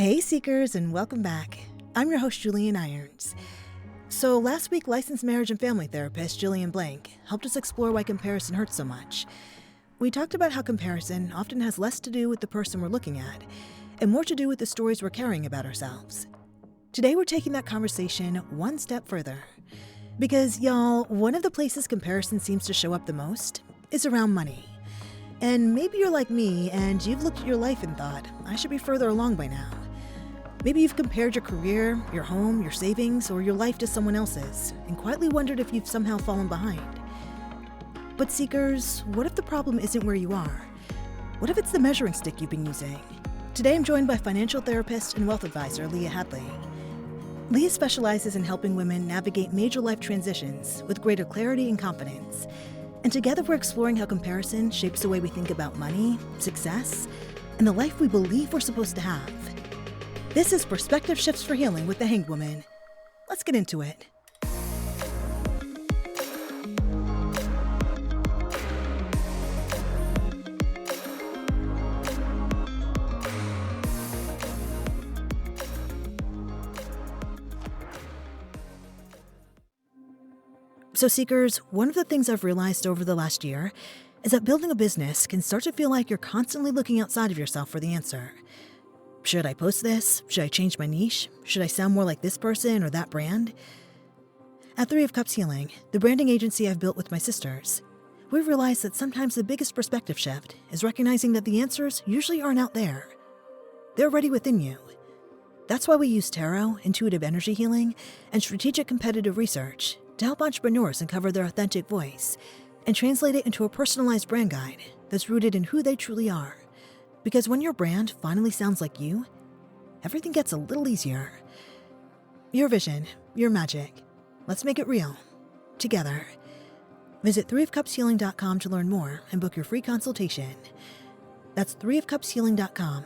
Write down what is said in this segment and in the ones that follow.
Hey Seekers, and welcome back. I'm your host, Julienne Irons. So last week, licensed marriage and family therapist Jillian Blank helped us explore why comparison hurts so much. We talked about how comparison often has less to do with the person we're looking at and more to do with the stories we're carrying about ourselves. Today, we're taking that conversation one step further. Because, y'all, one of the places comparison seems to show up the most is around money. And maybe you're like me and you've looked at your life and thought, I should be further along by now. Maybe you've compared your career, your home, your savings, or your life to someone else's and quietly wondered if you've somehow fallen behind. But Seekers, what if the problem isn't where you are? What if it's the measuring stick you've been using? Today I'm joined by financial therapist and wealth advisor Leah Hadley. Leah specializes in helping women navigate major life transitions with greater clarity and confidence. And together we're exploring how comparison shapes the way we think about money, success, and the life we believe we're supposed to have. This is Perspective Shifts for Healing with the Hanged Woman. Let's get into it. So Seekers, one of the things I've realized over the last year is that building a business can start to feel like you're constantly looking outside of yourself for the answer. Should I post this? Should I change my niche? Should I sound more like this person or that brand? At Three of Cups Healing, the branding agency I've built with my sisters, we've realized that sometimes the biggest perspective shift is recognizing that the answers usually aren't out there. They're already within you. That's why we use tarot, intuitive energy healing, and strategic competitive research to help entrepreneurs uncover their authentic voice and translate it into a personalized brand guide that's rooted in who they truly are. Because when your brand finally sounds like you, everything gets a little easier. Your vision, your magic. Let's make it real. Together. Visit threeofcupshealing.com to learn more and book your free consultation. That's threeofcupshealing.com.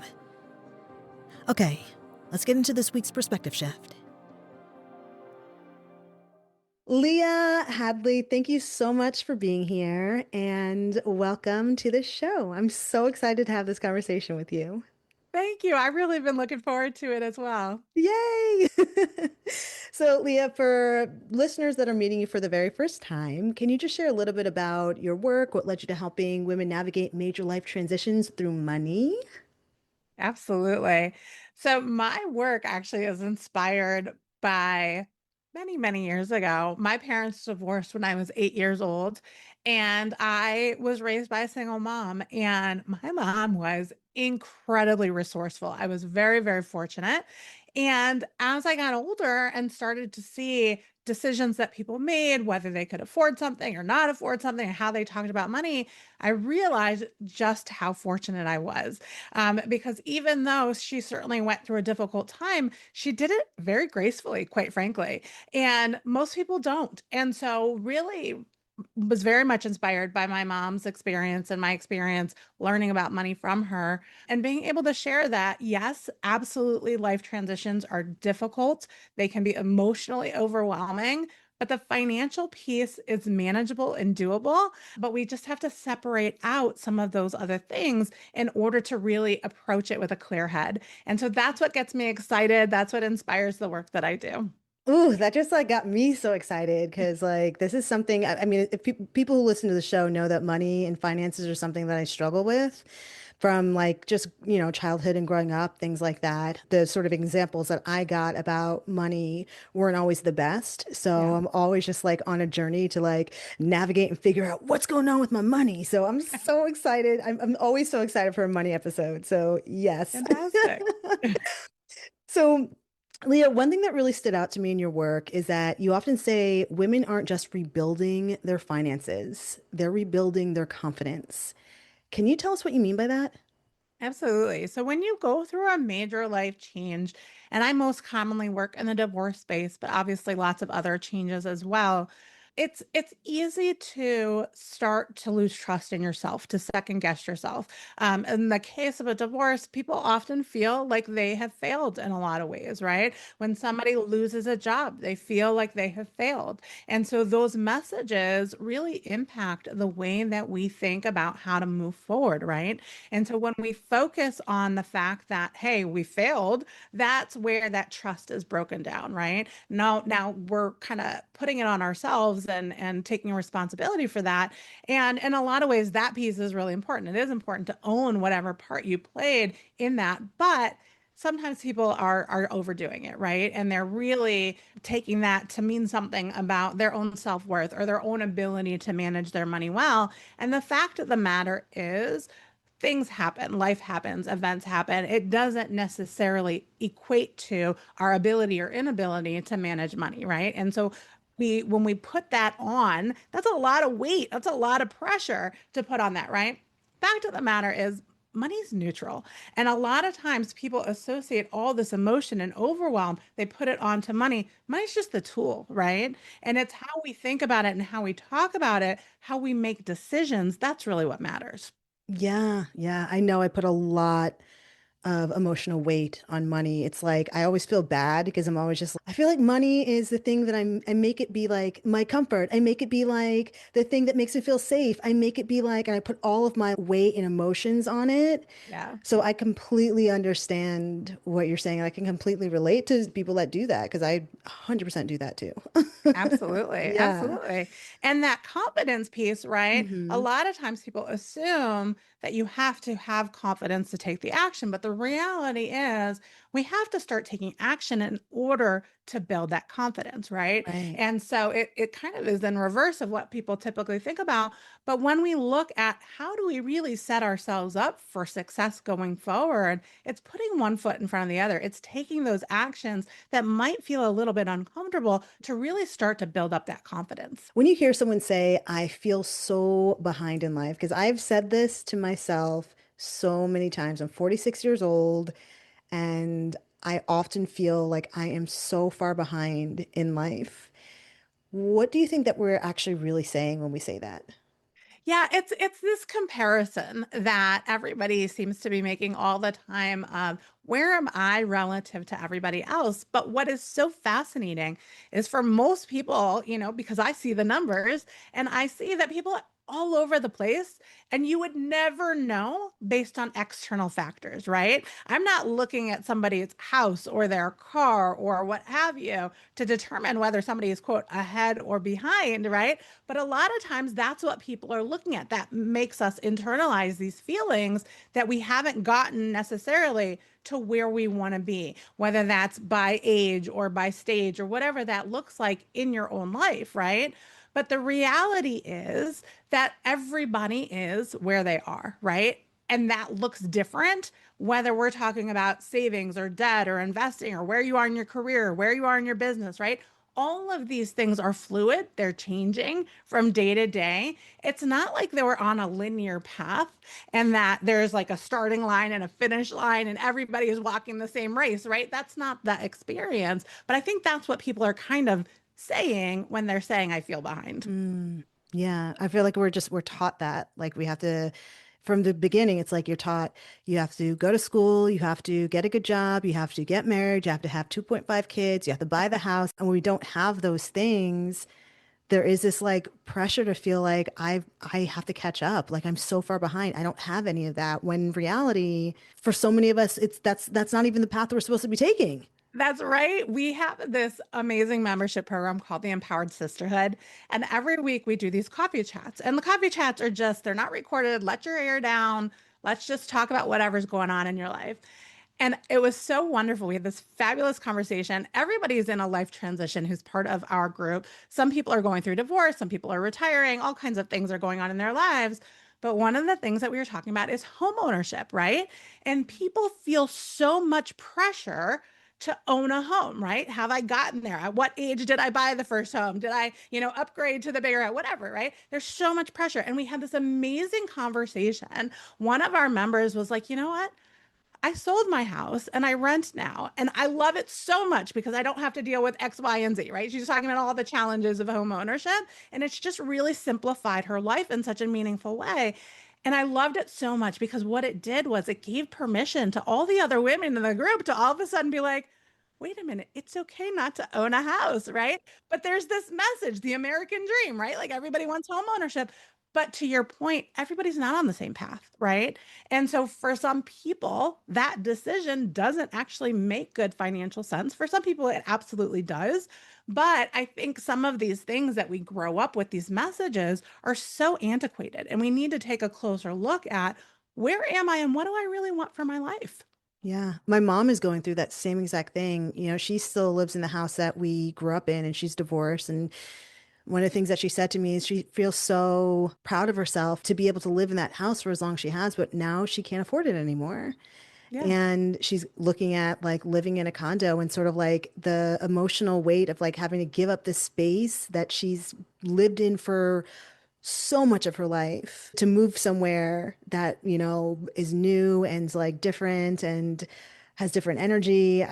Okay, let's get into this week's perspective shift. Leah Hadley, thank you so much for being here and welcome to the show. I'm so excited to have this conversation with you. Thank you. I've really been looking forward to it as well. Yay! So, Leah, for listeners that are meeting you for the very first time, can you just share a little bit about your work, what led you to helping women navigate major life transitions through money? Absolutely. So my work actually is inspired by many, many years ago. My parents divorced when I was 8 years old, and I was raised by a single mom. And my mom was incredibly resourceful. I was very, very fortunate. And as I got older and started to see decisions that people made, whether they could afford something or not afford something, and how they talked about money, I realized just how fortunate I was. Because even though she certainly went through a difficult time, she did it very gracefully, quite frankly. And most people don't. And so, really, was very much inspired by my mom's experience and my experience learning about money from her and being able to share that, yes, absolutely, life transitions are difficult. They can be emotionally overwhelming. But the financial piece is manageable and doable, but we just have to separate out some of those other things in order to really approach it with a clear head. And so that's what gets me excited. That's what inspires the work that I do. Ooh, that just like got me so excited because like this is something I mean, if people who listen to the show know that money and finances are something that I struggle with from like just, childhood and growing up, things like that. The sort of examples that I got about money weren't always the best. So Yeah, I'm always just like on a journey to like navigate and figure out what's going on with my money. So I'm so excited. I'm always so excited for a money episode. So yes. fantastic. So, Leah, one thing that really stood out to me in your work is that you often say women aren't just rebuilding their finances, they're rebuilding their confidence. Can you tell us what you mean by that? Absolutely. So when you go through a major life change, and I most commonly work in the divorce space, but obviously lots of other changes as well. It's easy to start to lose trust in yourself, to second guess yourself. In the case of a divorce, people often feel like they have failed in a lot of ways, right? When somebody loses a job, they feel like they have failed. And so those messages really impact the way that we think about how to move forward, right? And so when we focus on the fact that, hey, we failed, that's where that trust is broken down, right? Now we're kind of putting it on ourselves and taking responsibility for that. And in a lot of ways, that piece is really important. It is important to own whatever part you played in that, but sometimes people are overdoing it, right? And they're really taking that to mean something about their own self-worth or their own ability to manage their money well. And the fact of the matter is, things happen, life happens, events happen. It doesn't necessarily equate to our ability or inability to manage money, right? And so when we put that on, that's a lot of weight. That's a lot of pressure to put on that, right? Fact of the matter is, money's neutral. And a lot of times people associate all this emotion and overwhelm, they put it onto money. Money's just the tool, right? And it's how we think about it and how we talk about it, how we make decisions. That's really what matters. Yeah, yeah. I know I put a lot of emotional weight on money. It's like I always feel bad because I'm always just I feel like money is the thing that I make it be like my comfort. I make it be like the thing that makes me feel safe. I make it be like, and I put all of my weight and emotions on it. Yeah. So I completely understand what you're saying. I can completely relate to people that do that because I 100% do that too. Absolutely. Yeah. Absolutely. And that confidence piece, right? A Hmm. lot of times people assume that you have to have confidence to take the action, but the reality is we have to start taking action in order to build that confidence, right? Right. And so it kind of is in reverse of what people typically think about. But when we look at how do we really set ourselves up for success going forward, it's putting one foot in front of the other. It's taking those actions that might feel a little bit uncomfortable to really start to build up that confidence. When you hear someone say, I feel so behind in life, because I've said this to myself so many times. I'm 46 years old and I often feel like I am so far behind in life. What do you think that we're actually really saying when we say that? Yeah, it's this comparison that everybody seems to be making all the time of where am I relative to everybody else? But what is so fascinating is for most people, because I see the numbers and I see that people are all over the place and you would never know based on external factors, right? I'm not looking at somebody's house or their car or what have you to determine whether somebody is quote ahead or behind, right? But a lot of times that's what people are looking at. That makes us internalize these feelings that we haven't gotten necessarily to where we want to be, whether that's by age or by stage or whatever that looks like in your own life, right? But the reality is that everybody is where they are, right? And that looks different, whether we're talking about savings or debt or investing or where you are in your career, where you are in your business, right? All of these things are fluid. They're changing from day to day. It's not like they were on a linear path and that there's like a starting line and a finish line and everybody is walking the same race, right? That's not the experience. But I think that's what people are kind of saying when they're saying, I feel behind. Mm, yeah, I feel like we're taught that. Like we have to, from the beginning, it's like you're taught you have to go to school, you have to get a good job, you have to get married, you have to have 2.5 kids, you have to buy the house. And when we don't have those things, there is this like pressure to feel like I have to catch up. Like I'm so far behind. I don't have any of that. When in reality, for so many of us, it's that's not even the path we're supposed to be taking. That's right. We have this amazing membership program called the Empowered Sisterhood. And every week we do these coffee chats. And the coffee chats are just, they're not recorded. Let your hair down. Let's just talk about whatever's going on in your life. And it was so wonderful. We had this fabulous conversation. Everybody's in a life transition who's part of our group. Some people are going through divorce, some people are retiring, all kinds of things are going on in their lives. But one of the things that we were talking about is home ownership, right? And people feel so much pressure to own a home, right? Have I gotten there? At what age did I buy the first home? Did I, upgrade to the bigger, whatever, right? There's so much pressure. And we had this amazing conversation. One of our members was like, you know what? I sold my house and I rent now. And I love it so much because I don't have to deal with X, Y, and Z, right? She's talking about all the challenges of home ownership. And it's just really simplified her life in such a meaningful way. And I loved it so much because what it did was it gave permission to all the other women in the group to all of a sudden be like, wait a minute, it's okay not to own a house, right? But there's this message, the American dream, right? Like everybody wants home ownership. But to your point, everybody's not on the same path, right? And so for some people, that decision doesn't actually make good financial sense. For some people, it absolutely does. But I think some of these things that we grow up with, these messages, are so antiquated. And we need to take a closer look at where am I and what do I really want for my life? Yeah. My mom is going through that same exact thing. You know, she still lives in the house that we grew up in and she's divorced. And one of the things that she said to me is she feels so proud of herself to be able to live in that house for as long as she has, but now she can't afford it anymore. Yeah. And she's looking at like living in a condo and sort of like the emotional weight of like having to give up this space that she's lived in for so much of her life to move somewhere that, you know, is new and like different and has different energy.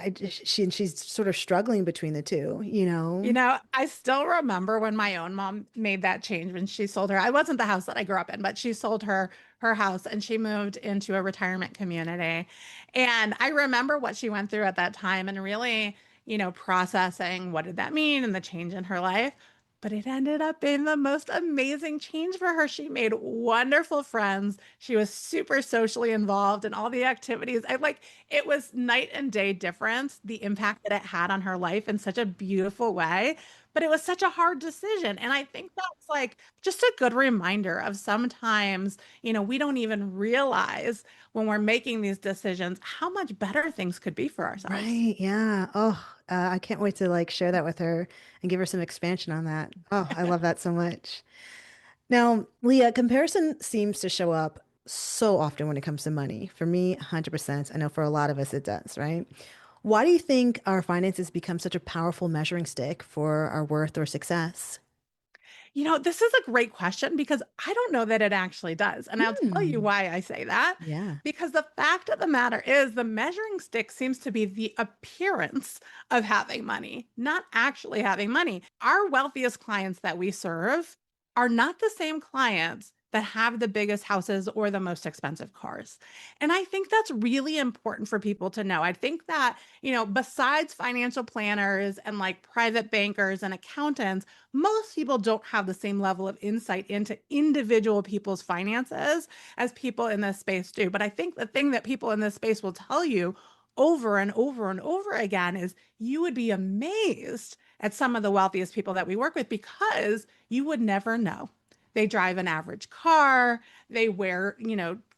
She's sort of struggling between the two, you You know? know, I still remember when my own mom made that change when she sold her. I wasn't the house that I grew up in, but she sold her house and she moved into a retirement community. And I remember what she went through at that time and really, processing what did that mean and the change in her life. But it ended up being the most amazing change for her. She made wonderful friends. She was super socially involved in all the activities. It was night and day difference, the impact that it had on her life in such a beautiful way. But it was such a hard decision. And I think that's like just a good reminder of sometimes, we don't even realize when we're making these decisions how much better things could be for ourselves. Right. Yeah. Oh, I can't wait to like share that with her and give her some expansion on that. Oh, I love that so much. Now, Leah, comparison seems to show up so often when it comes to money. For me, 100%. I know for a lot of us it does, right? Why do you think our finances become such a powerful measuring stick for our worth or success? This is a great question because I don't know that it actually does. And I'll tell you Hmm. why I say that. Yeah. Because the fact of the matter is, the measuring stick seems to be the appearance of having money, not actually having money. Our wealthiest clients that we serve are not the same clients that have the biggest houses or the most expensive cars. And I think that's really important for people to know. I think that, besides financial planners and like private bankers and accountants, most people don't have the same level of insight into individual people's finances as people in this space do. But I think the thing that people in this space will tell you over and over and over again is you would be amazed at some of the wealthiest people that we work with because you would never know. They drive an average car, they wear,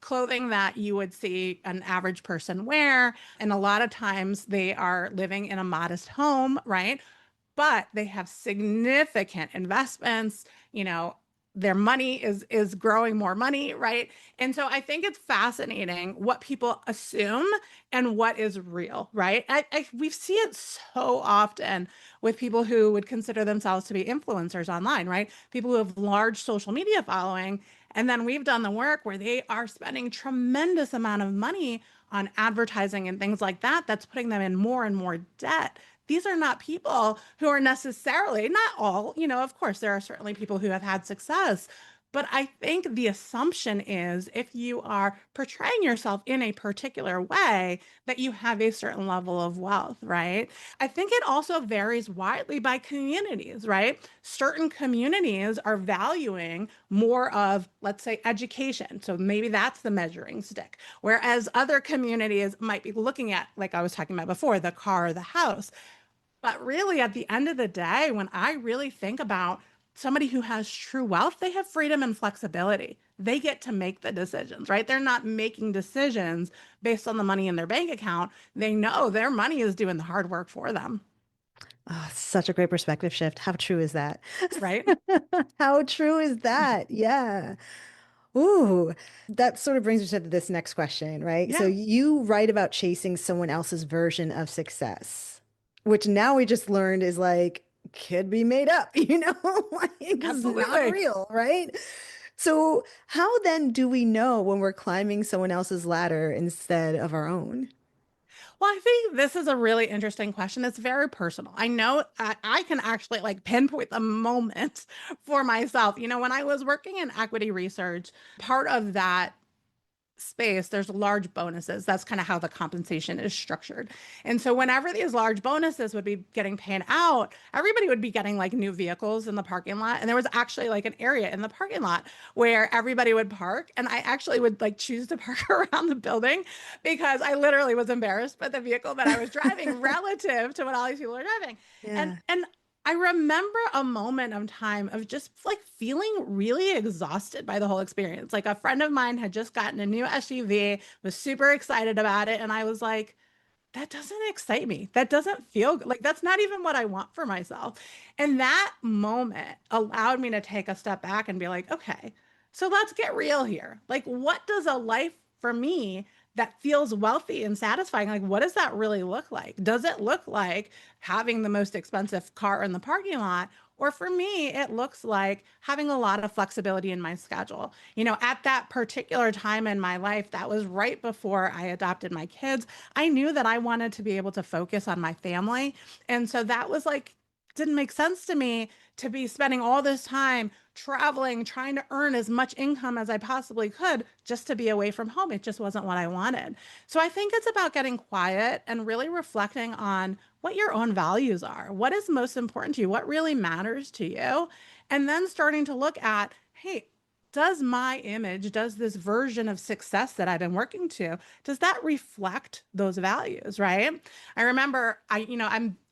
clothing that you would see an average person wear, and a lot of times they are living in a modest home, right? But they have significant investments, their money is growing more money, right? And so I think it's fascinating what people assume and what is real, right? We see it so often with people who would consider themselves to be influencers online, right? People who have large social media following, and then we've done the work where they are spending tremendous amount of money on advertising and things like that that's putting them in more and more debt. These are not people who are necessarily, not all, of course, there are certainly people who have had success. But I think the assumption is if you are portraying yourself in a particular way, that you have a certain level of wealth, right? I think it also varies widely by communities, right? Certain communities are valuing more of, let's say, education. So maybe that's the measuring stick. Whereas other communities might be looking at, like I was talking about before, the car or the house. But really, at the end of the day, when I really think about somebody who has true wealth, they have freedom and flexibility. They get to make the decisions, right? They're not making decisions based on the money in their bank account. They know their money is doing the hard work for them, Oh, such a great perspective shift. How true is that? right? How true is that? Yeah. Ooh, that sort of brings me to this next question, right? So Yeah, you write about chasing someone else's version of success, which now we just learned is like could be made up, like it's not absolutely. real, right? So, how then do we know when we're climbing someone else's ladder instead of our own? Well, I think this is a really interesting question. It's very personal. I know I can actually like pinpoint the moment for myself. When I was working in equity research, part of that space, there's large bonuses. That's kind of how the compensation is structured. And so whenever these large bonuses would be getting paid out, everybody would be getting like new vehicles in the parking lot. And there was actually like an area in the parking lot where everybody would park. And I actually would like choose to park around the building because I literally was embarrassed by the vehicle that I was driving relative to what all these people are driving. And Yeah. and I remember a moment of time of just like feeling really exhausted by the whole experience. Like a friend of mine had just gotten a new SUV, was super excited about it. And I was like, that doesn't excite me. That doesn't feel like that's not even what I want for myself. And that moment allowed me to take a step back and be like, okay, so let's get real here. Like, what does a life for me that feels wealthy and satisfying? Like, what does that really look like? Does it look like having the most expensive car in the parking lot? Or for me, it looks like having a lot of flexibility in my schedule. At that particular time in my life, that was right before I adopted my kids. I knew that I wanted to be able to focus on my family. And so that was like, didn't make sense to me to be spending all this time traveling, trying to earn as much income as I possibly could just to be away from home. It just wasn't what I wanted. So I think it's about getting quiet and really reflecting on what your own values are. What is most important to you? What really matters to you? And then starting to look at, hey, does my image, does this version of success that I've been working to, does that reflect those values, right? I remember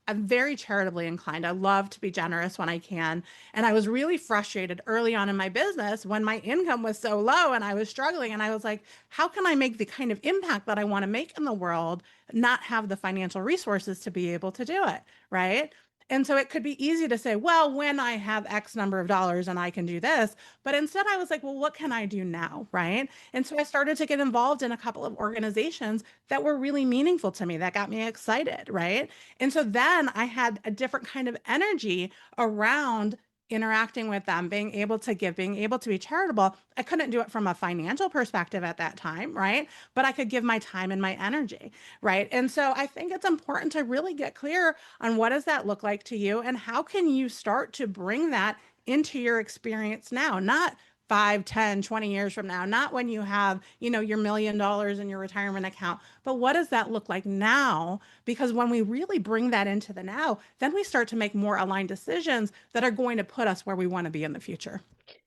I'm very charitably inclined. I love to be generous when I can. And I was really frustrated early on in my business when my income was so low and I was struggling. And I was like, how can I make the kind of impact that I want to make in the world, not have the financial resources to be able to do it? Right. And so it could be easy to say, well, when I have X number of dollars and I can do this. But instead, I was like, well, what can I do now? Right. And so I started to get involved in a couple of organizations that were really meaningful to me, that got me excited. Right. And so then I had a different kind of energy around interacting with them, being able to give, being able to be charitable. I couldn't do it from a financial perspective at that time, right? But I could give my time and my energy, right? And so I think it's important to really get clear on what does that look like to you and how can you start to bring that into your experience now, not 5, 10, 20 years from now, not when you have, your $1 million in your retirement account, but what does that look like now? Because when we really bring that into the now, then we start to make more aligned decisions that are going to put us where we want to be in the future.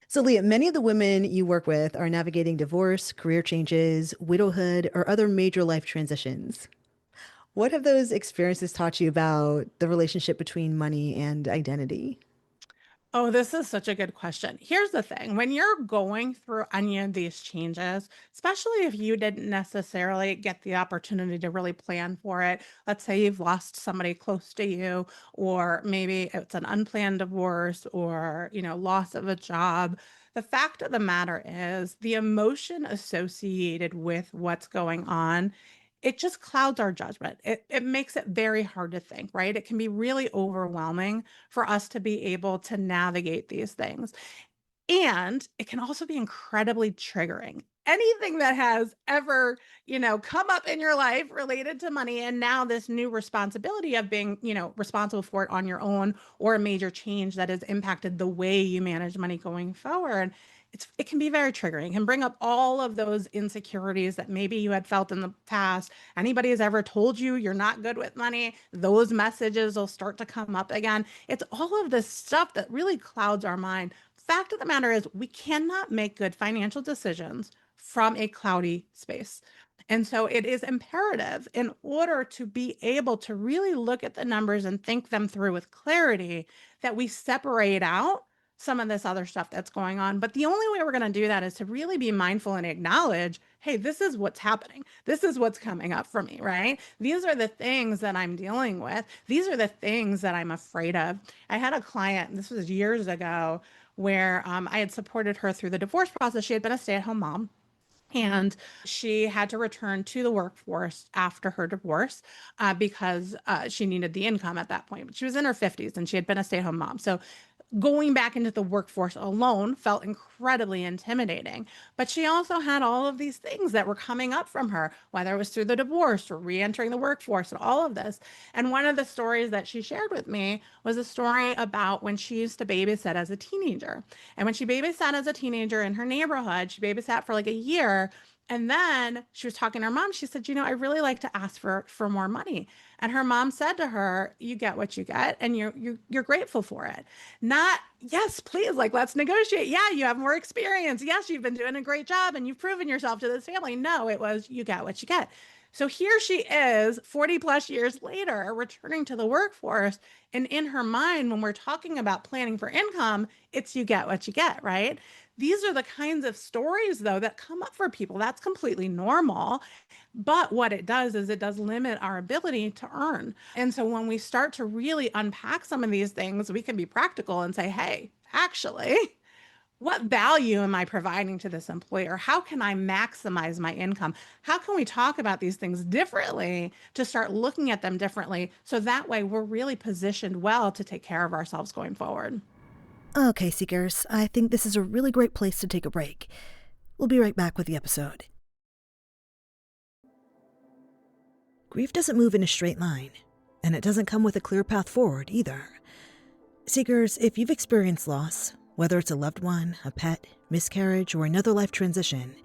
So, Leah, many of the women you work with are navigating divorce, career changes, widowhood, or other major life transitions. What have those experiences taught you about the relationship between money and identity? Oh, this is such a good question. Here's the thing. When you're going through any of these changes, especially if you didn't necessarily get the opportunity to really plan for it, let's say you've lost somebody close to you, or maybe it's an unplanned divorce or, loss of a job. The fact of the matter is the emotion associated with what's going on, it just clouds our judgment. It makes it very hard to think, right? It can be really overwhelming for us to be able to navigate these things. And it can also be incredibly triggering. Anything that has ever, come up in your life related to money, and now this new responsibility of being, responsible for it on your own, or a major change that has impacted the way you manage money going forward. It can be very triggering. It can bring up all of those insecurities that maybe you had felt in the past. Anybody has ever told you you're not good with money, those messages will start to come up again. It's all of this stuff that really clouds our mind. Fact of the matter is, we cannot make good financial decisions from a cloudy space. And so it is imperative, in order to be able to really look at the numbers and think them through with clarity, that we separate out some of this other stuff that's going on. But the only way we're going to do that is to really be mindful and acknowledge, hey, this is what's happening. This is what's coming up for me, right? These are the things that I'm dealing with. These are the things that I'm afraid of. I had a client, this was years ago, where I had supported her through the divorce process. She had been a stay-at-home mom. And she had to return to the workforce after her divorce because she needed the income at that point. But she was in her 50s and she had been a stay-at-home mom. So going back into the workforce alone felt incredibly intimidating. But she also had all of these things that were coming up from her, whether it was through the divorce or re-entering the workforce and all of this. And one of the stories that she shared with me was a story about when she used to babysit as a teenager. And when she babysat as a teenager in her neighborhood, she babysat for like a year. And then she was talking to her mom. She said, I really like to ask for more money. And her mom said to her, you get what you get, and you're grateful for it. Not, yes, please, like, let's negotiate. Yeah, you have more experience. Yes, you've been doing a great job and you've proven yourself to this family. No, it was, you get what you get. So here she is 40 plus years later, returning to the workforce. And in her mind, when we're talking about planning for income, it's you get what you get, right? These are the kinds of stories, though, that come up for people. That's completely normal. But what it does is it does limit our ability to earn. And so when we start to really unpack some of these things, we can be practical and say, hey, actually, what value am I providing to this employer? How can I maximize my income? How can we talk about these things differently to start looking at them differently? So that way we're really positioned well to take care of ourselves going forward. Okay, Seekers, I think this is a really great place to take a break. We'll be right back with the episode. Grief doesn't move in a straight line, and it doesn't come with a clear path forward either. Seekers, if you've experienced loss, whether it's a loved one, a pet, miscarriage, or another life transition,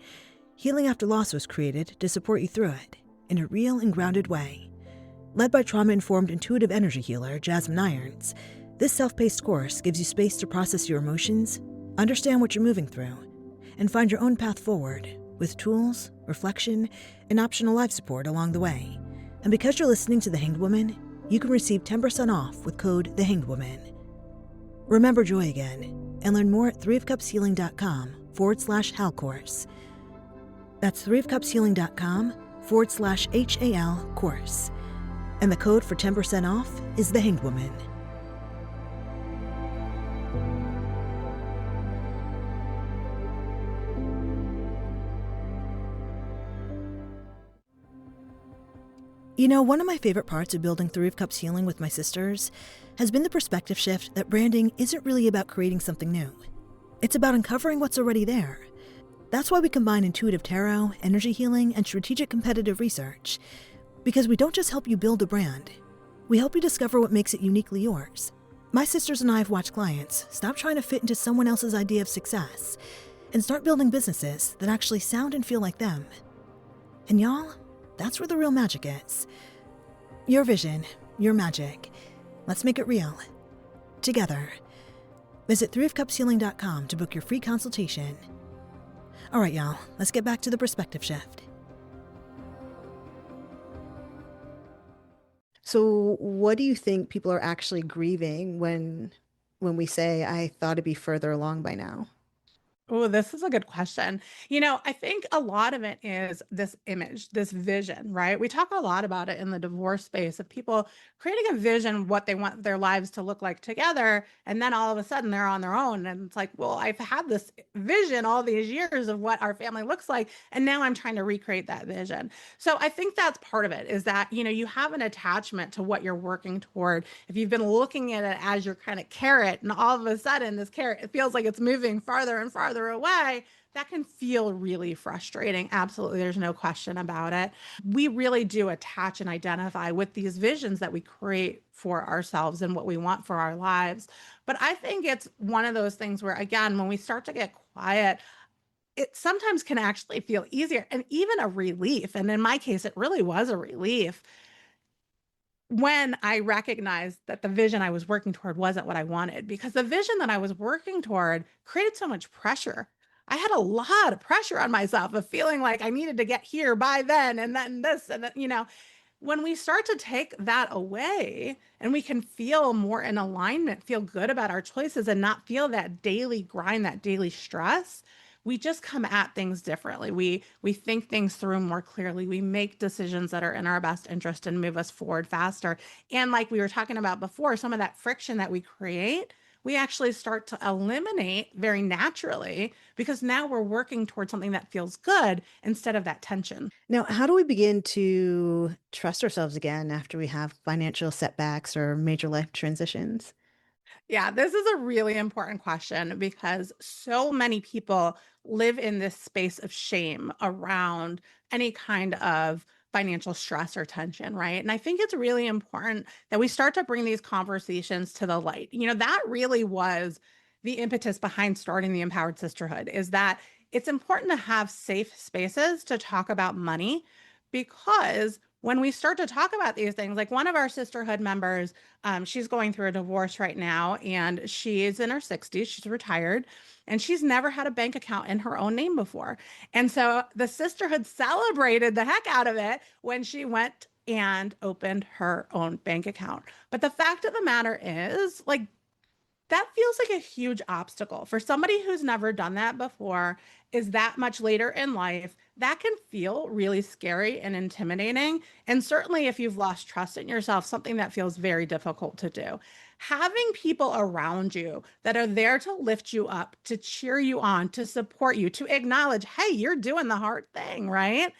Healing After Loss was created to support you through it in a real and grounded way. Led by trauma-informed intuitive energy healer Julienne Irons, this self-paced course gives you space to process your emotions, understand what you're moving through, and find your own path forward with tools, reflection, and optional life support along the way. And because you're listening to The Hanged Woman, you can receive 10% off with code TheHangedWoman. Remember joy again, and learn more at threeofcupshealing.com/HAL course. That's threeofcupshealing.com/HAL course. And the code for 10% off is The Hanged Woman. One of my favorite parts of building Three of Cups Healing with my sisters has been the perspective shift that branding isn't really about creating something new. It's about uncovering what's already there. That's why we combine intuitive tarot, energy healing, and strategic competitive research. Because we don't just help you build a brand, we help you discover what makes it uniquely yours. My sisters and I have watched clients stop trying to fit into someone else's idea of success and start building businesses that actually sound and feel like them. And y'all, that's where the real magic is. Your vision, your magic. Let's make it real. Together. Visit threeofcupshealing.com to book your free consultation. All right, y'all, let's get back to the perspective shift. So what do you think people are actually grieving when we say, I thought it'd be further along by now? Oh, this is a good question. I think a lot of it is this image, this vision, right? We talk a lot about it in the divorce space of people creating a vision, what they want their lives to look like together. And then all of a sudden they're on their own. And it's like, well, I've had this vision all these years of what our family looks like. And now I'm trying to recreate that vision. So I think that's part of it is that, you have an attachment to what you're working toward. If you've been looking at it as your kind of carrot and all of a sudden this carrot, it feels like it's moving farther and farther away, that can feel really frustrating. Absolutely. There's no question about it. We really do attach and identify with these visions that we create for ourselves and what we want for our lives. But I think it's one of those things where, again, when we start to get quiet, it sometimes can actually feel easier and even a relief. And in my case, it really was a relief when I recognized that the vision I was working toward wasn't what I wanted, because the vision that I was working toward created so much pressure. I had a lot of pressure on myself of feeling like I needed to get here by then and then this and that, when we start to take that away and we can feel more in alignment, feel good about our choices and not feel that daily grind, that daily stress, we just come at things differently. We think things through more clearly. We make decisions that are in our best interest and move us forward faster. And like we were talking about before, some of that friction that we create, we actually start to eliminate very naturally because now we're working towards something that feels good instead of that tension. Now, how do we begin to trust ourselves again after we have financial setbacks or major life transitions? Yeah, this is a really important question because so many people live in this space of shame around any kind of financial stress or tension, right? And I think it's really important that we start to bring these conversations to the light. That really was the impetus behind starting the Empowered Sisterhood, is that it's important to have safe spaces to talk about money, because when we start to talk about these things, like one of our sisterhood members, she's going through a divorce right now, and she is in her 60s. She's retired, and she's never had a bank account in her own name before. And so the sisterhood celebrated the heck out of it when she went and opened her own bank account. But the fact of the matter is, like, that feels like a huge obstacle for somebody who's never done that before, is that much later in life. That can feel really scary and intimidating. And certainly, if you've lost trust in yourself, something that feels very difficult to do. Having people around you that are there to lift you up, to cheer you on, to support you, to acknowledge, hey, you're doing the hard thing, right?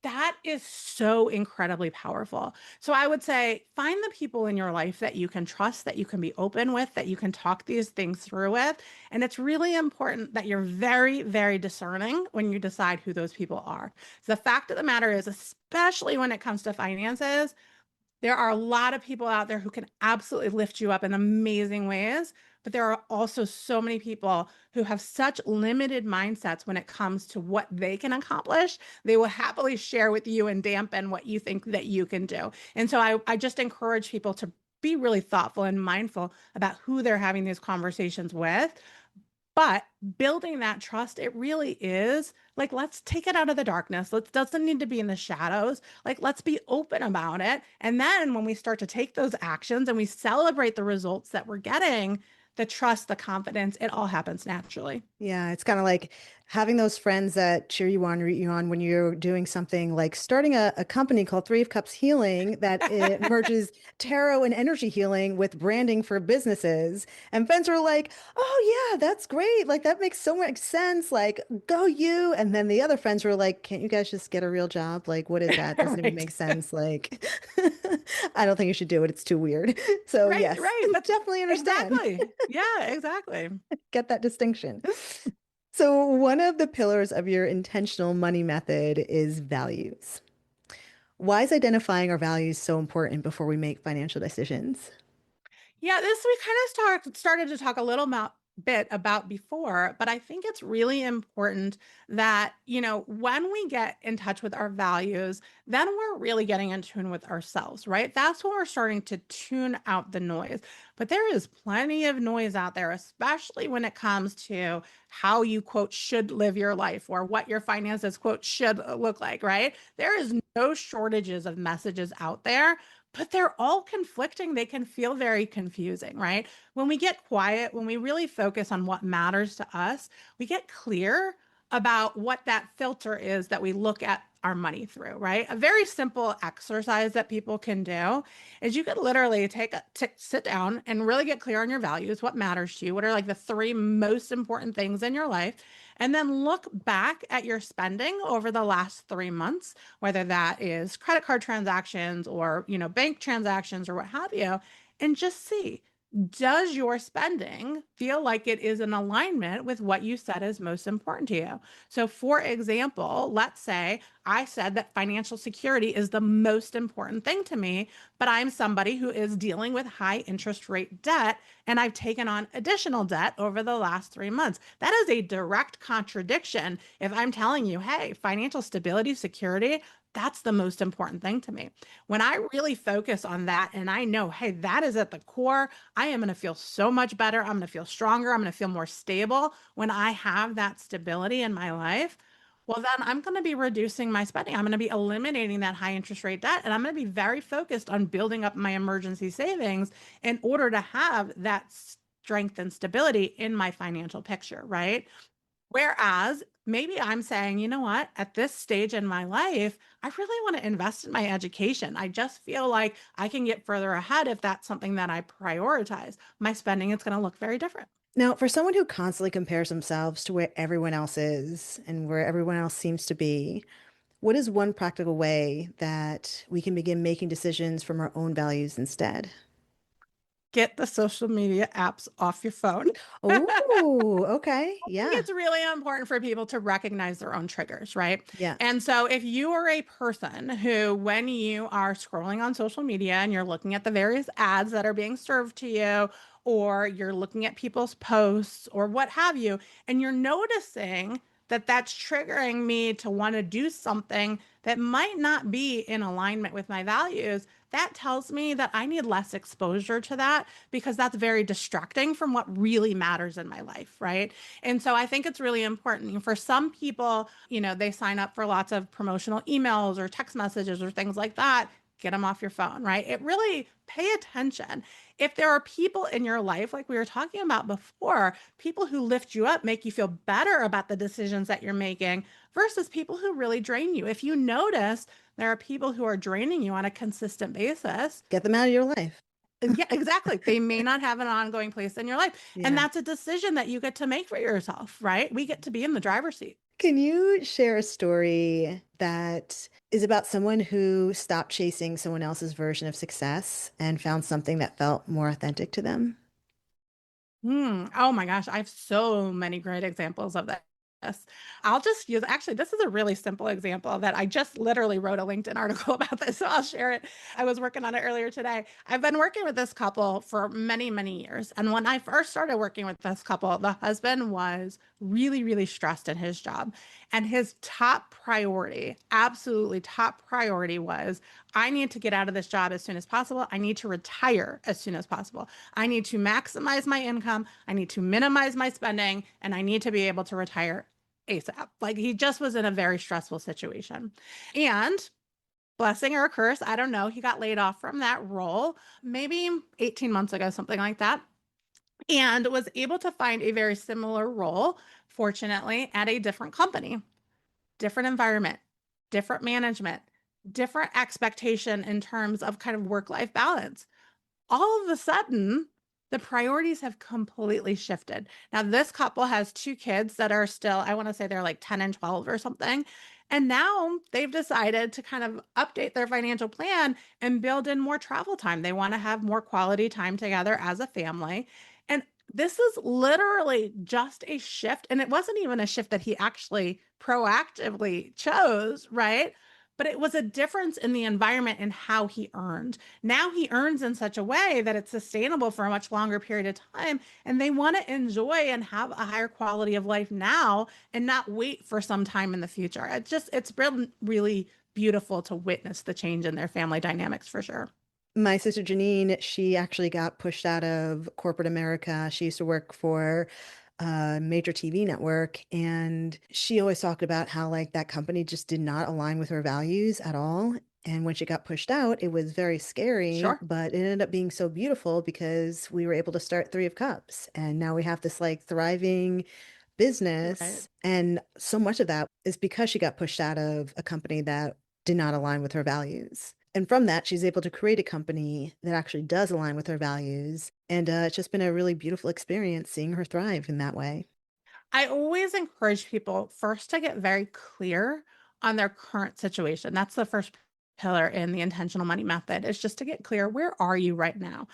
That is so incredibly powerful. So I would say find the people in your life that you can trust, that you can be open with, that you can talk these things through with. And it's really important that you're very, very discerning when you decide who those people are. The fact of the matter is, especially when it comes to finances, there are a lot of people out there who can absolutely lift you up in amazing ways, but there are also so many people who have such limited mindsets when it comes to what they can accomplish. They will happily share with you and dampen what you think that you can do. And so I just encourage people to be really thoughtful and mindful about who they're having these conversations with. But building that trust, it really is like, let's take it out of the darkness. Let's doesn't need to be in the shadows. Like, let's be open about it. And then when we start to take those actions and we celebrate the results that we're getting, the trust, the confidence, it all happens naturally. Yeah, it's kind of like having those friends that cheer you on, root you on when you're doing something like starting a company called Three of Cups Healing that it merges tarot and energy healing with branding for businesses. And friends are like, oh, yeah, that's great. Like, that makes so much sense. Like, go you. And then the other friends were like, can't you guys just get a real job? Like, what is that? Doesn't even Right. make sense. Like, I don't think you should do it. It's too weird. So, Right, yes, right. That's definitely understand. exactly. Yeah, exactly. Get that distinction. So, one of the pillars of your intentional money method is values. Why is identifying our values so important before we make financial decisions? Yeah, this we kind of started to talk a little bit about before, but I think it's really important that, when we get in touch with our values, then we're really getting in tune with ourselves, right? That's when we're starting to tune out the noise. But there is plenty of noise out there, especially when it comes to how you, quote, should live your life, or what your finances, quote, should look like, right? There is no shortages of messages out there, but they're all conflicting. They can feel very confusing, right? When we get quiet, when we really focus on what matters to us, we get clear about what that filter is that we look at our money through, right? A very simple exercise that people can do is you could literally sit down and really get clear on your values, what matters to you, what are like the three most important things in your life, and then look back at your spending over the last 3 months, whether that is credit card transactions or, bank transactions or what have you, and just see, does your spending feel like it is in alignment with what you said is most important to you? So, for example, let's say I said that financial security is the most important thing to me, but I'm somebody who is dealing with high interest rate debt, and I've taken on additional debt over the last 3 months. That is a direct contradiction if I'm telling you, hey, financial stability, security, that's the most important thing to me. When I really focus on that and I know, hey, that is at the core, I am going to feel so much better. I'm going to feel stronger. I'm going to feel more stable when I have that stability in my life. Well, then I'm going to be reducing my spending. I'm going to be eliminating that high interest rate debt. And I'm going to be very focused on building up my emergency savings in order to have that strength and stability in my financial picture, right? Whereas maybe I'm saying, you know what, at this stage in my life, I really want to invest in my education. I just feel like I can get further ahead if that's something that I prioritize. My spending is going to look very different. Now, for someone who constantly compares themselves to where everyone else is and where everyone else seems to be, what is one practical way that we can begin making decisions from our own values instead? get the social media apps off your phone. Oh, okay. I think Yeah. it's really important for people to recognize their own triggers, right? Yeah. And so if you are a person who, when you are scrolling on social media and you're looking at the various ads that are being served to you, or you're looking at people's posts or what have you, and you're noticing that that's triggering me to want to do something that might not be in alignment with my values, that tells me that I need less exposure to that because that's very distracting from what really matters in my life, right? And so I think it's really important. For some people, they sign up for lots of promotional emails or text messages or things like that. Get them off your phone, right? It really pay attention. If there are people in your life, like we were talking about before, people who lift you up, make you feel better about the decisions that you're making versus people who really drain you. If you notice there are people who are draining you on a consistent basis, Get them out of your life. yeah, exactly. They may not have an ongoing place in your life. And Yeah. that's a decision that you get to make for yourself, right? We get to be in the driver's seat. Can you share a story that is about someone who stopped chasing someone else's version of success and found something that felt more authentic to them? Oh my gosh, I have so many great examples of this. I'll just use, actually, this is a really simple example that I just literally wrote a LinkedIn article about this, so I'll share it. I was working on it earlier today. I've been working with this couple for many, many years. And when I first started working with this couple, the husband was really, really stressed in his job. And his top priority, absolutely top priority was, I need to get out of this job as soon as possible. I need to retire as soon as possible. I need to maximize my income. I need to minimize my spending, and I need to be able to retire ASAP. Like he just was in a very stressful situation. And blessing or a curse, I don't know, he got laid off from that role maybe 18 months ago, something like that, and was able to find a very similar role, fortunately, at a different company, different environment, different management, different expectation in terms of kind of work-life balance. All of a sudden, the priorities have completely shifted. Now, this couple has two kids that are still, I want to say they're like 10 and 12 or something. And now they've decided to kind of update their financial plan and build in more travel time. They want to have more quality time together as a family. And this is literally just a shift. And it wasn't even a shift that he actually proactively chose, right? But it was a difference in the environment and how he earned. Now he earns in such a way that it's sustainable for a much longer period of time. And they want to enjoy and have a higher quality of life now and not wait for some time in the future. It's really, really beautiful to witness the change in their family dynamics for sure. My sister Janine, she actually got pushed out of corporate America. She used to work for a major TV network, and she always talked about how like that company just did not align with her values at all. And when she got pushed out, it was very scary, Sure. but it ended up being so beautiful because we were able to start Three of Cups, and now we have this like thriving Right. business. And so much of that is because she got pushed out of a company that did not align with her values. And from that, she's able to create a company that actually does align with her values. And it's just been a really beautiful experience seeing her thrive in that way. I always encourage people first to get very clear on their current situation. That's the first pillar in the intentional money method, is just to get clear, where are you right now?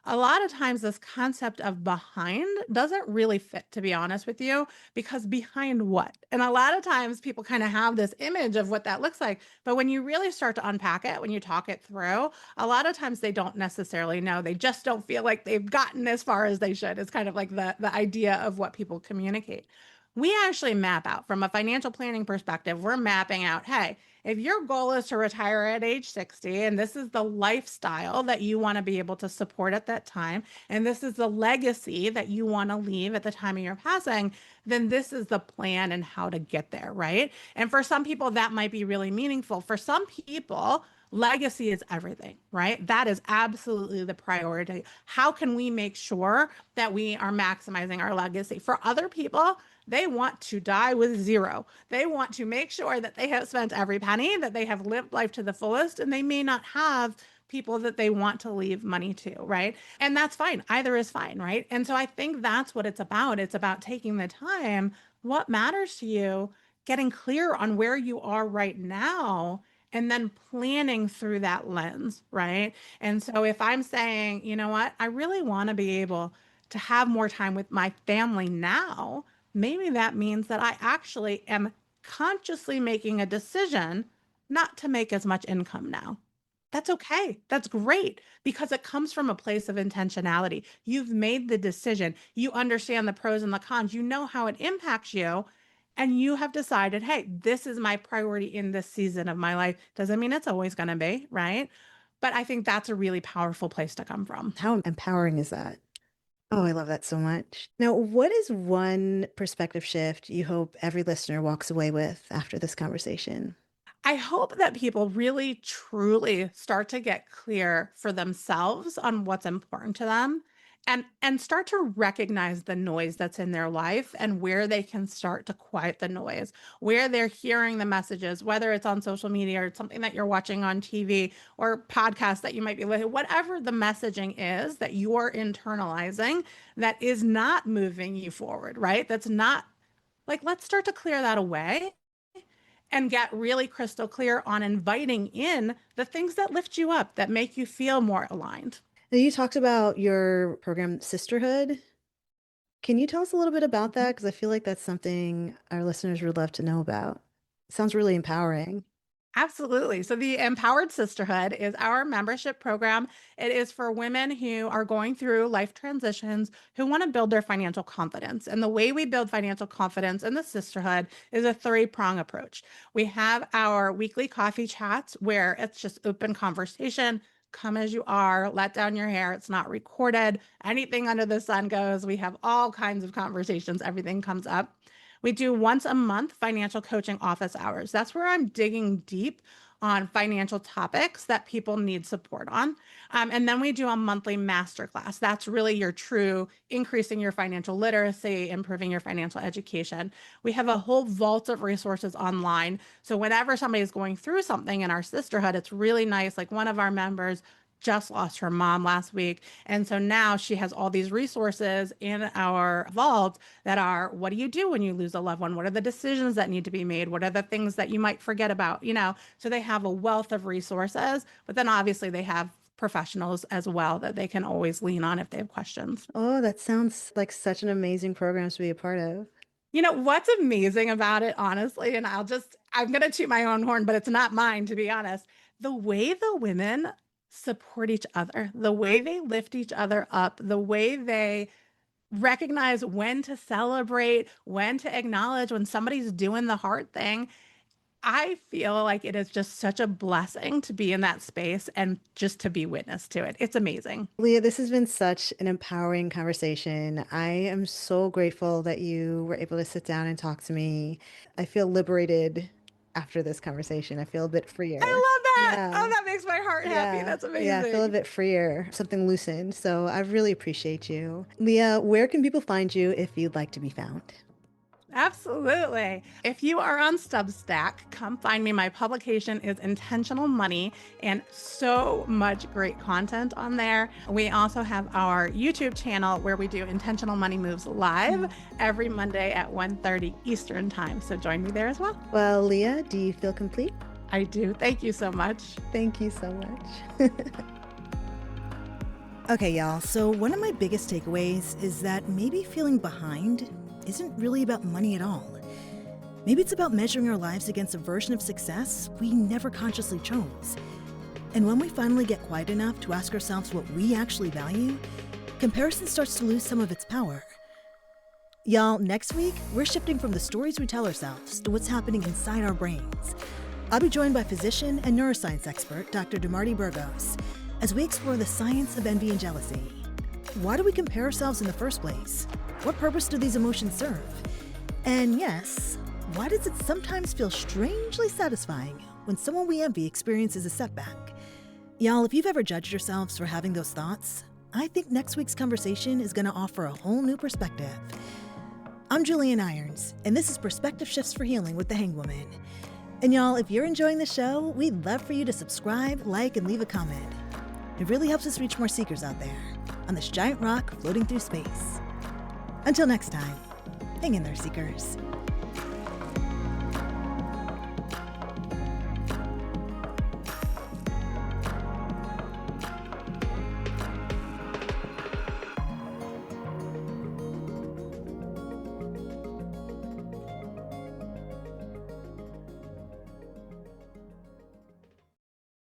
A lot of times this concept of behind doesn't really fit, to be honest with you, because behind what? And a lot of times people kind of have this image of what that looks like. But when you really start to unpack it, when you talk it through, a lot of times they don't necessarily know. They just don't feel like they've gotten as far as they should. It's kind of like the idea of what people communicate. We actually map out from a financial planning perspective, we're mapping out, hey, if your goal is to retire at age 60, and this is the lifestyle that you want to be able to support at that time, and this is the legacy that you want to leave at the time of your passing, then this is the plan and how to get there, right? And for some people, that might be really meaningful. For some people, legacy is everything, right? That is absolutely the priority. How can we make sure that we are maximizing our legacy? For other people, they want to die with zero. They want to make sure that they have spent every penny, that they have lived life to the fullest, and they may not have people that they want to leave money to, right? And that's fine. Either is fine, right? And so I think that's what it's about. It's about taking the time, what matters to you, getting clear on where you are right now, and then planning through that lens, right? And so if I'm saying, you know what, I really want to be able to have more time with my family now, maybe that means that I actually am consciously making a decision not to make as much income now. That's okay. That's great because it comes from a place of intentionality. You've made the decision. You understand the pros and the cons. You know how it impacts you. And you have decided, hey, this is my priority in this season of my life. Doesn't mean it's always going to be, right? But I think that's a really powerful place to come from. How empowering is that? Oh, I love that so much. Now, what is one perspective shift you hope every listener walks away with after this conversation? I hope that people really truly start to get clear for themselves on what's important to them and start to recognize the noise that's in their life and where they can start to quiet the noise, where they're hearing the messages, whether it's on social media or it's something that you're watching on TV or podcasts that you might be listening, whatever the messaging is that you're internalizing that is not moving you forward, right? That's not like, let's start to clear that away and get really crystal clear on inviting in the things that lift you up, that make you feel more aligned. Now, you talked about your program, Sisterhood. Can you tell us a little bit about that? Because I feel like that's something our listeners would love to know about. It sounds really empowering. Absolutely. So the Empowered Sisterhood is our membership program. It is for women who are going through life transitions, who want to build their financial confidence. And the way we build financial confidence in the Sisterhood is a three-prong approach. We have our weekly coffee chats where it's just open conversation. Come as you are, let down your hair. It's not recorded. Anything under the sun goes. We have all kinds of conversations. Everything comes up. We do once a month financial coaching office hours. That's where I'm digging deep on financial topics that people need support on. And then we do a monthly masterclass. That's really your true increasing your financial literacy, improving your financial education. We have a whole vault of resources online. So whenever somebody is going through something in our sisterhood, it's really nice. Like one of our members just lost her mom last week. And so now she has all these resources in our vault that are, what do you do when you lose a loved one? What are the decisions that need to be made? What are the things that you might forget about? So they have a wealth of resources, but then obviously they have professionals as well that they can always lean on if they have questions. Oh, that sounds like such an amazing program to be a part of. What's amazing about it, honestly, and I'm going to toot my own horn, but it's not mine, to be honest. The way the women support each other, the way they lift each other up, the way they recognize when to celebrate, when to acknowledge when somebody's doing the hard thing. I feel like it is just such a blessing to be in that space and just to be witness to it. It's amazing. Leah, this has been such an empowering conversation. I am so grateful that you were able to sit down and talk to me. I feel liberated after this conversation. I feel a bit freer. I love that. Yeah. Oh, that makes my heart happy. That's amazing. Yeah, I feel a bit freer, something loosened. So I really appreciate you. Leah, where can people find you if you'd like to be found? Absolutely. If you are on Substack, come find me. My publication is Intentional Money and so much great content on there. We also have our YouTube channel where we do Intentional Money Moves live every Monday at 1:30 Eastern time. So join me there as well. Well, Leah, do you feel complete? I do. Thank you so much. Thank you so much. Okay, y'all. So one of my biggest takeaways is that maybe feeling behind isn't really about money at all. Maybe it's about measuring our lives against a version of success we never consciously chose. And when we finally get quiet enough to ask ourselves what we actually value, comparison starts to lose some of its power. Y'all, next week, we're shifting from the stories we tell ourselves to what's happening inside our brains. I'll be joined by physician and neuroscience expert Dr. DeMarty Burgos as we explore the science of envy and jealousy. Why do we compare ourselves in the first place? What purpose do these emotions serve? And yes, why does it sometimes feel strangely satisfying when someone we envy experiences a setback? Y'all, if you've ever judged yourselves for having those thoughts, I think next week's conversation is going to offer a whole new perspective. I'm Julienne Irons, and this is Perspective Shifts for Healing with the Hangwoman. And y'all, if you're enjoying the show, we'd love for you to subscribe, like, and leave a comment. It really helps us reach more seekers out there on this giant rock floating through space. Until next time, hang in there, seekers.